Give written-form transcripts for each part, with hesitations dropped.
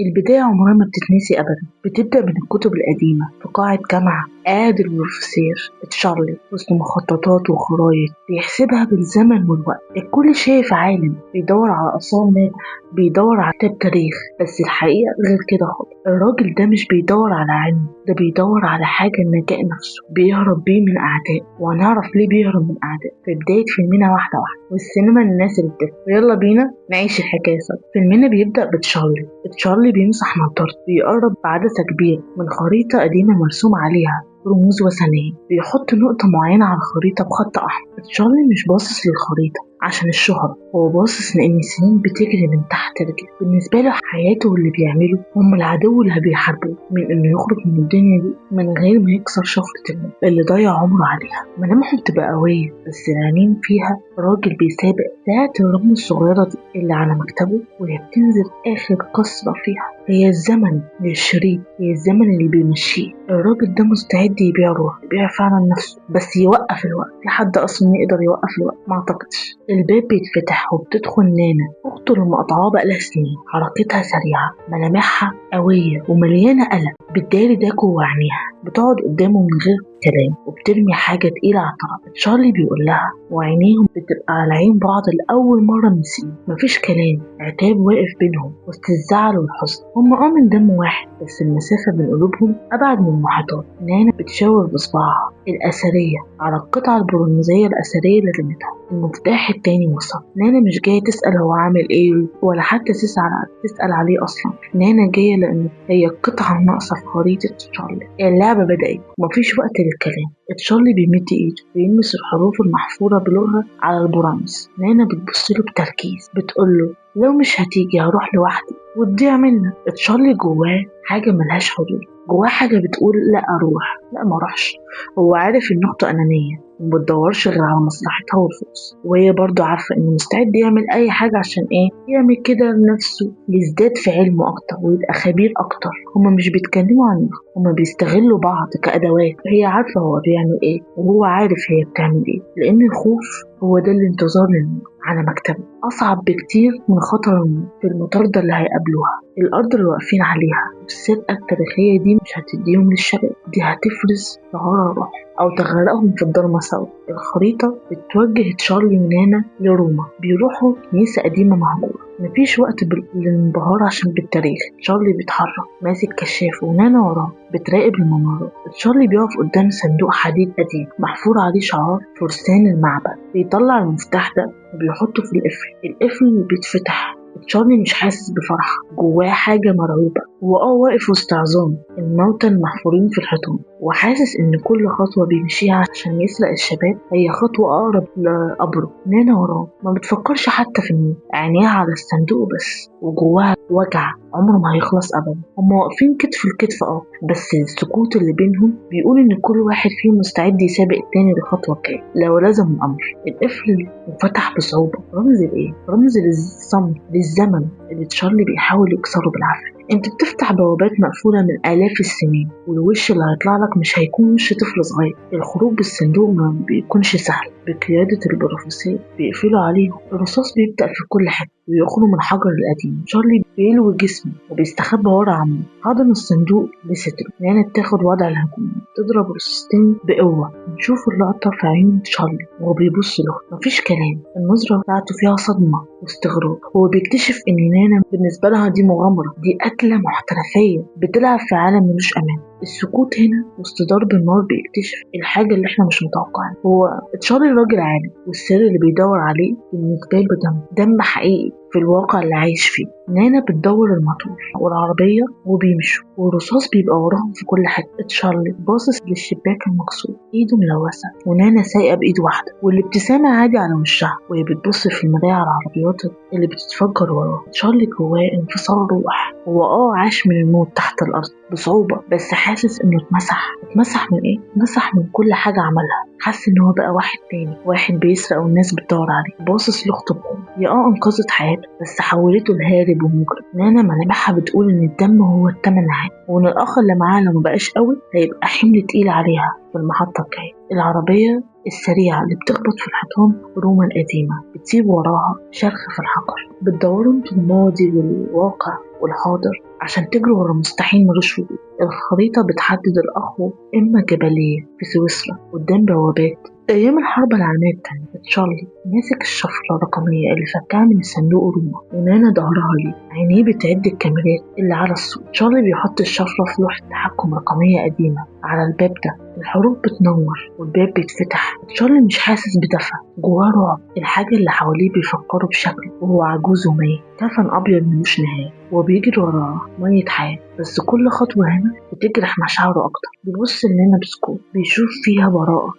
البداية عمرها ما بتتنسي أبدا، بتبدأ من الكتب القديمة. في قاعة جامعة قاعد البروفيسور تشارلي وسط مخططات وخرايط بيحسبها بالزمن والوقت. الكل شايف عالم بيدور على آثار ناجح، بيدور على كتاب تاريخ، بس الحقيقة غير كده خالص. الراجل ده مش بيدور على علم، ده بيدور على حاجة النجاة نفسه، بيهرب بيه من أعداء. وهنعرف ليه بيهرب من أعداء في بداية فيلمنا واحدة واحدة. والسينما للناس اللي بتفهم. يلا بينا نعيش الحكاية سوا. فيلمنا بيبدأ تشارلي بيمسح نضارته، بيقرب بعدسة كبيرة من خريطة قديمة مرسوم عليها رموز وثنية. بيحط نقطة معينة على الخريطة بخط أحمر. تشارلي مش باصص للخريطة عشان الشهرة، هو باصص لأن السنين بتجري من تحت رجله. بالنسبة له حياته واللي بيعمله هم العدو اللي بيحاربوه من إنه يخرج من الدنيا دي من غير ما يكسر شفرة الموت اللي ضيع عمره عليها. ملامحه بتبقى قوية بس العينين فيها راجل بيسابق. ساعة الرمل الصغيرة دي اللي على مكتبه وهي بتنزل آخر قصرة فيها هي الزمن للشريك، هي الزمن اللي بيمشيه. الراجل ده مستعد يبيع روح، يبيع فعلا نفسه، بس يوقف الوقت. في حد أصلا يقدر يوقف الوقت؟ ما أعتقدش. الباب بيتفتح وبتدخل نانا، أخته اللي مقطعاه بقالها سنين. حركتها سريعة، ملامحها قوية ومليانة قلق، بتداري ده جوه عينيها. بتقعد قدامه من غير كلام وبترمي حاجة تقيلة على الطرف. تشارلي بيقول لها وعينيهم بتبقى على عين بعض لأول مرة من سنين. مفيش كلام، عتاب واقف بينهم وسط الزعل والحزن. هم من دم واحد بس المسافة بين قلوبهم أبعد من المحيطات. نانا بتشاور بصباعها الأثرية على القطعة البرونزية الأثرية اللي رمتها. المفتاح التاني وصل. نانا مش جاية تسأل هو عامل ايه ولا حتى تسأل عليه أصلا. نانا جاية لأن هي القطعة الناقصة في خريطة تشارلي. اللعبة بدأت ومفيش وقت للكلام. تشارلي بيمد ايده بيلمس الحروف المحفورة بلغة على البرونز. نانا بتبصله بتركيز، بتقوله لو مش هتيجي هروح لوحدي وتضيع منك. تشارلي جواه حاجة ملهاش حدود، جواه حاجة بتقول لا أروح، لا ما اروحش. هو عارف إن أخته أنانية ومبتدورش غير على مصلحتها والفلوس، وهي برضو عارفة إنه مستعد يعمل أي حاجة عشان يعمل كده لنفسه، يزداد في علمه أكتر ويبقى خبير أكتر. هما مش بيتكلموا عنه، هما بيستغلوا بعض كأدوات. هي عارفة هو بيعمل وهو عارف هي بتعمل لأن الخوف هو ده الانتظار للموت على مكتبه أصعب بكتير من خطر الموت في المطاردة اللي هيقابلوها. الأرض اللي واقفين عليها السرقة التاريخية دي مش هتديهم للشباب، دي هتفرز ثغرة روح أو تغرقهم في الضلمة سوا. الخريطة بتوجه تشارلي ونانا لروما، بيروحوا كنيسة قديمة مهجورة. مفيش وقت للانبهار عشان بالتاريخ. تشارلي بيتحرك ماسك كشاف ونانا وراه بتراقب الممرات. تشارلي بيقف قدام صندوق حديد قديم محفور عليه شعار فرسان المعبد. بيطلع المفتاح ده وبيحطه في القفل بيتفتح. تشارلي مش حاسس بفرحة، جواه حاجة مرعوبة. هو واقف وسط عظام الموتى المحفورين في الحيطان، وحاسس ان كل خطوة بيمشيها عشان يسرق الشباب هي خطوة اقرب لقبره. نانا وراه ما بتفكرش حتى في الموت، عينيها على الصندوق بس، وجواها وجع عمره ما هيخلص ابدا. هم واقفين كتف لكتف بس السكوت اللي بينهم بيقول ان كل واحد فيهم مستعد يسابق التاني لخطوة الجاية لو لزم الامر. القفل فتح بصعوبة. رمز رمز للصمت، للزمن اللي تشارلي بيحاول يكسره بالعافية. انت بتفتح بوابات مقفولة من آلاف السنين، والوش اللي هيطلع لك مش هيكون وش طفل صغير. الخروج بالصندوق ما بيكونش سهل. بقيادة البروفيسور بيقفلوا عليهم. الرصاص بيبدأ في كل حتة ويخرج من الحجر القديم. تشارلي بيلوي جسمه وبيستخبى ورا عمه حاضن الصندوق بستره. نانا بتاخد وضع الهجوم، تضرب رصاصتين بقوة. نشوف اللقطة في عيون تشارلي وهو بيبص له، مفيش كلام. النظرة بتاعته فيها صدمة واستغراب. هو بيكتشف ان نانا بالنسبة لها دي مغامرة، دي قتلة محترفية بتلعب في عالم ملوش امان. السكوت هنا وسط ضرب النار بيكتشف الحاجة اللي احنا مش متوقعينها. هو تشارلي راجل عالم، والسر اللي بيدور عليه بالنسبة له دم حقيقي في الواقع اللي عايش فيه. نانا بتدور الموتور والعربية وبيمشوا، والرصاص بيبقى وراهم في كل حتة. تشارلي باصص للشباك المكسور، ايده ملوثة، ونانا سايقة بايد واحدة والابتسامة عادي على وشها وهي بتبص في المراية على العربيات اللي بتتفجر وراه. تشارلي جواه انفصال روح. هو عاش من الموت تحت الأرض بصعوبة، بس حاسس انه اتمسح من اتمسح من كل حاجة عملها. حاسس ان هو بقى واحد تاني، واحد بيسرق والناس بتدور عليه. باصص لاخته بقوة، هي انقذت حياته بس حولته لهارب ومجرم. نانا ملامحها بتقول ان الدم هو التمن العام، وان الاخ اللي معاها لو مبقاش قوي هيبقى حمل تقيل عليها في المحطة الجاية. العربية السريعة اللي بتخبط في الحيطان روما القديمة بتسيب وراها شرخ في الحجر. بتدوروا في الماضي والواقع والحاضر عشان تجري ورا مستحيل ملوش وجود. الخريطة بتحدد الأقوى إما جبلية في سويسرا قدام بوابات. أيام الحرب العالمية التانية تشارلي ماسك الشفرة الرقمية اللي فكها من الصندوق روما، ونانا ظهرها ليه، عينيه بتعد الكاميرات اللي على السور. تشارلي بيحط الشفرة في لوحة تحكم رقمية قديمة على الباب ده، الحروف بتنور والباب بيتفتح. تشارلي مش حاسس بدفى، جواه رعب. الحاجة اللي حواليه بيفكروا بشكله وهو عجوز وميت، كفن أبيض ملوش نهاية وبيجري وراه مية حياة. بس كل خطوة هنا بتجرح مشاعره أكتر. بيبص لنا بسكوت، بيشوف فيها براءة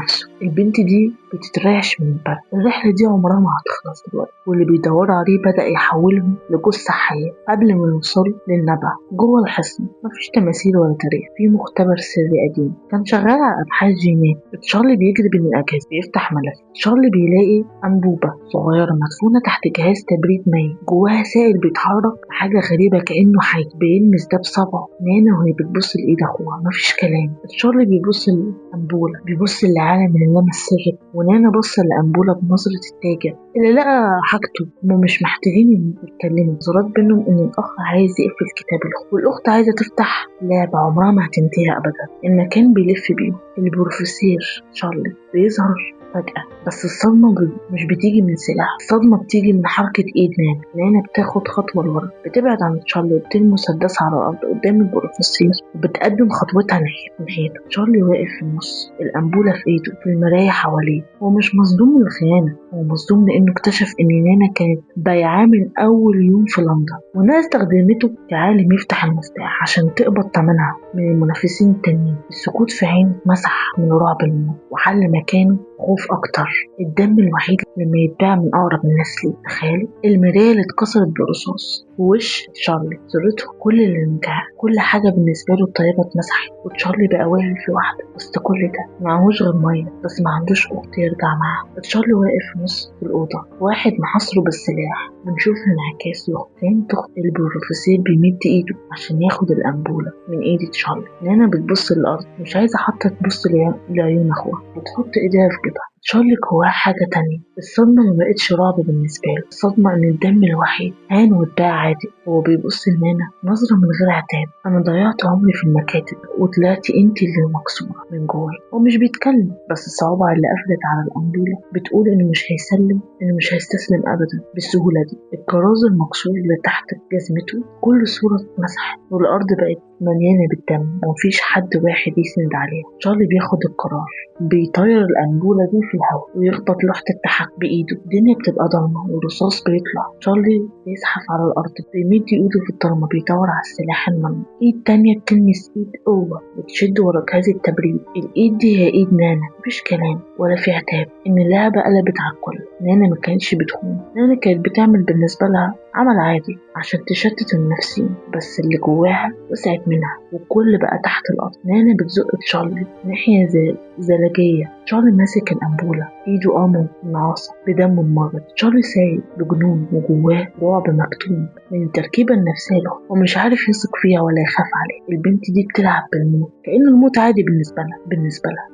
نفسه. البنت دي بتترعش من البرد. الرحلة دي عمرها ما هتخلص دلوقتي، واللي بيدور عليه بدأ يحولهم لجثة حية قبل ما يوصلوا للنبع. جوه الحصن مفيش تماثيل ولا تاريخ، في مختبر سري قديم كان شغال على أبحاث جينات. تشارلي بيجري بين الأجهزة، بيفتح ملف. تشارلي بيلاقي أنبوبة صغيرة مدفونة تحت جهاز تبريد مائي، جواها سائل بيتحرك بحاجة غريبة كأنه حي. بيلمس ده بصبعه. نانا وهي بتبص لإيد أخوها، مفيش كلام. تشارلي بيبص للأنبولة، بيبص لعالم اللي لمس سر، ونانا بص لأنبولة بنظرة التاجر اللي لقى حاجته. هما مش محتاجين يتكلموا. نظرات بينهم إن الأخ عايز يقفل كتاب الأخت، والأخت عايزة تفتح لعبة عمرها ما هتنتهي أبدا. المكان بيلف بيهم. البروفيسور تشارلي بيظهر فجأة، بس الصدمة مش بتيجي من سلاح، الصدمة بتيجي من حركة إيد نانا بتاخد خطوة لورا، بتبعد عن تشارلي وبترمي مسدسها على الأرض قدام البروفيسور وبتقدم خطوتها ناحيته. تشارلي واقف في النص، الأنبولة في إيده، في المراية حواليه. هو مش مصدوم من الخيانة، هو مصدوم لأنه اكتشف إن نانا كانت بايعاه من أول يوم في لندن، وناس استخدمته كعالم يفتح المفتاح عشان تقبض ثمنها من المنافسين التانيين. السكوت في عينه مسح من رعب الموت وحل مكانه خوف أكتر. الدم الوحيد لما يتباع من أقرب الناس ليه. تخيلوا المراية اللي اتكسرت برصاص ووش تشارلي، صورته، كل اللي نجح، كل حاجة بالنسبة له الطيبة اتمسحت، وتشارلي بقى واقف لوحده وسط كل ده. معهوش غير مية، بس ما عندوش أخت يرجع معاها. تشارلي واقف في نص الأوضة، واحد محاصره بالسلاح. بنشوف انعكاس له. فهمت البروفيسور بيمد إيده عشان ياخد الأنبولة من إيد تشارلي. نانا بتبص للأرض، مش عايزة حتى تبص لعيون أخوها، بتحط إيديها في جيبها. تشارلي جواه حاجة تانية. الصدمة ما بقتش رعب بالنسبة له، الصدمة إن الدم الوحيد هان واتباع عادي. هو بيبص لنانا نظرة من غير عتاب. أنا ضيعت عمري في المكاتب وطلعتي أنتي اللي مكسورة من جواي. هو مش بيتكلم، بس الصوابع اللي قفلت على الأنبولة بتقول إنه مش هيسلم، إنه مش هيستسلم أبدا بالسهولة دي. الكرازة المكسور اللي تحت جزمته، كل صورة اتمسحت والأرض بقت مليانة بالدم ومفيش حد واحد يسند عليها. تشارلي بياخد القرار، بيطير الأنبولة دي في الهواء ويخبط لوحة التحكم بإيده. الدنيا بتبقى ضلمة والرصاص بيطلع. تشارلي بيزحف على الأرض، بيمد إيده في الضلمة، بيدور على السلاح الممنوع. إيد تانية بتلمس إيد قوة بتشد ورا جهاز التبريد. الإيد دي هي إيد نانا. مفيش كلام ولا في عتاب، إن اللعبة قلبت على الكل. نانا ما كانتش بتخون، نانا كانت بتعمل بالنسبة لها عمل عادي عشان تشتت النفسين، بس اللي جواها وسعت منها والكل بقى تحت الأرض. نانا بتزق تشارلي ناحية زلجية. تشارلي ماسك الأنبولة، إيده قامت ناعصة بدم ممرض. تشارلي سايق بجنون وجواه رعب مكتوم من التركيبة النفسية له، ومش عارف يثق فيها ولا يخاف عليه. البنت دي بتلعب بالموت كأن الموت عادي بالنسبة لها.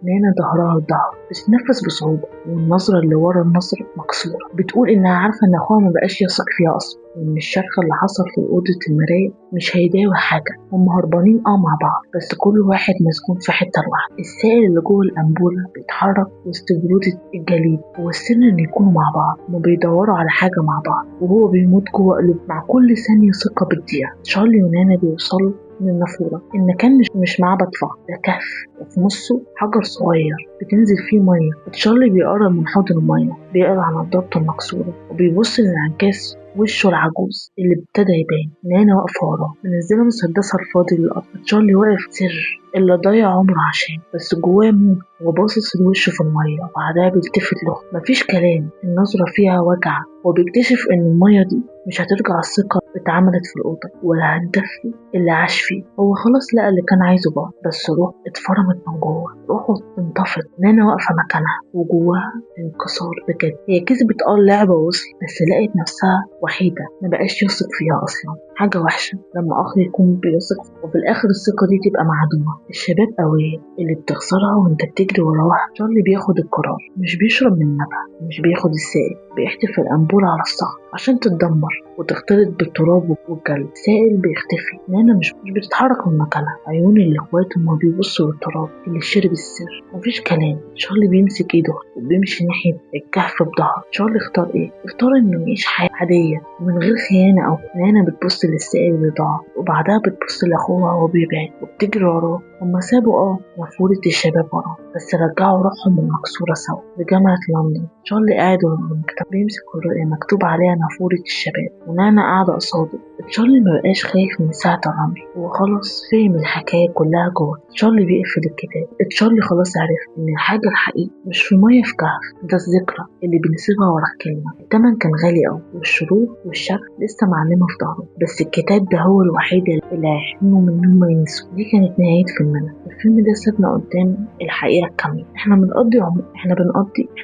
نانا ظهرها الظهر، بتتنفس بصعوبة، والنظرة اللي ورا النظر مكسورة. بتقول إنها عارفة إن أخوها مبقاش يثق فيها أصلا، وإن الشرخ اللي حصل في أوضة المراية مش هيداوي حاجة. هم هربانين مع بعض، بس كل واحد مسجون في حتة لوحده. السائل اللي جوه الأنبولة بيتحرك وسط برودة الجليد. هو السر إن يكونوا مع بعض، هما بيدوروا على حاجة مع بعض، وهو بيموت جوه قلوب. مع كل ثانية ثقة بتضيع. تشارلي ونانا بيوصلوا من النافورة. المكان مش معبد فقط، ده كهف، وفي نصه حجر صغير بتنزل فيه مية. تشارلي بيقرب من حوض المية، بيقلع نضارته المكسورة وبيبص للانعكاس وشه العجوز اللي ابتدى يبان. نانا واقفة وراه منزلة مسدسها الفاضي للأرض. تشارلي واقف سر اللي ضيع عمره عشان، بس جواه موت وباصص لوشه في المية. وبعدها بيلتفت له، مفيش كلام، النظرة فيها وجع. وبيكتشف إن المية دي مش هترجع الثقة اللي اتعملت في الأوضة، ولا هتدفي اللي عاش فيه. هو خلاص لقى اللي كان عايزه بقى، بس روح اتفرمت من جوه، روحه انطفت. نانا واقفة مكانها وجواها انكسار بجد. هي كسبت اللعبة ووصل، بس لقيت نفسها وحيدة، مبقاش يثق فيها أصلا. حاجة وحشة لما أخ يكون بيثق وفي الآخر الثقة دي تبقى معدومة. الشباب قوية اللي بتخسرها وانت بتجري وراها. تشارلي بياخد القرار، مش بيشرب من نبع، مش بياخد السائل، بيحدف الأنبولة على الصخر عشان تتدمر وتختلط بالتراب والجلد. السائل بيختفي. نانا مش بتتحرك من مكانها. عيون الإخوات هما بيبصوا للتراب اللي شرب السر. مفيش كلام. تشارلي بيمسك ايده وبيمشي ناحية الكهف بظهره. تشارلي اختار ايه؟ اختار انه يعيش حياة عادية ومن غير خيانة. أو نانا بتبص للسائل اللي ضاع وبعدها بتبص لأخوها وهو بيبعد وبتجري وراه. هما سابوا نافورة الشباب وراه بس رجعوا روحهم المكسورة سوا لجامعة لندن. تشارلي قاعد ورا المكتب بيمسك ورقة مكتوب عليها نافورة الشباب ونانا قاعدة قصاده. تشارلي مبقاش خايف من ساعة الرمي. هو خلاص فهم الحكاية كلها جوه. تشارلي بيقفل الكتاب. تشارلي خلاص عرف إن الحاجة الحقيقية مش في مية في كهف، ده الذكرى اللي بنسيبها ورا الكلمة. التمن كان غالي أوي والشروط والشكل لسه معلمة في ظهره، بس الكتاب ده هو الوحيد اللي هيحميهم من إنهم ينسوا. دي كانت نهاية فيلمنا. الفيلم ده سابنا قدام الحقيقة الكاملة. احنا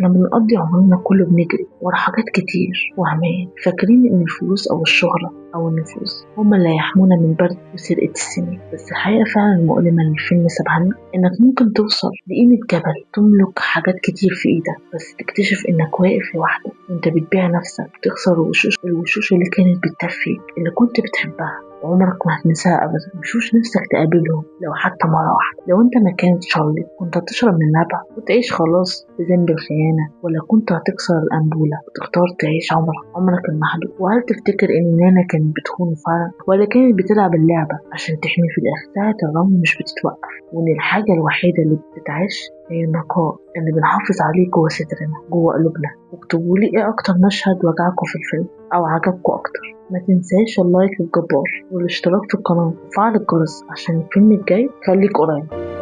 بنقضي عمرنا كله بنجري ورا حاجات كتير وهمان، فاكرين ان الفلوس او الشهرة او النفوذ هما اللي هيحمونا من برد وسرقة السنين. بس الحقيقة فعلا المؤلمة اللي الفيلم سابها لنا انك ممكن توصل لقيمة جبل، تملك حاجات كتير في ايدك، بس تكتشف انك واقف لوحدك وانت بتبيع نفسك، تخسر الوشوش اللي كانت بتدفيك اللي كنت بتحبها وعمرك ما هتنساها أبدا. مشوش نفسك تقابلهم لو حتى مرة واحدة. لو أنت مكان تشارلي كنت هتشرب من النبع وتعيش خلاص بذنب الخيانة، ولا كنت هتكسر الأنبولة وتختار تعيش عمرك المحدود؟ وهل تفتكر إن نانا كانت بتخون فعلا ولا كانت بتلعب اللعبة عشان تحمي في الآخر؟ ساعة الرمل مش بتتوقف، وإن الحاجة الوحيدة اللي بتتعاش هي النقاء اللي بنحافظ عليه جوه صدرنا جوه قلوبنا. واكتبوا لي ايه اكتر مشهد وجعكم في الفيلم او عجبكم اكتر. ما تنساش اللايك الجبار والاشتراك في القناة وفعل الجرس عشان الفيلم الجاي. خليك قريب.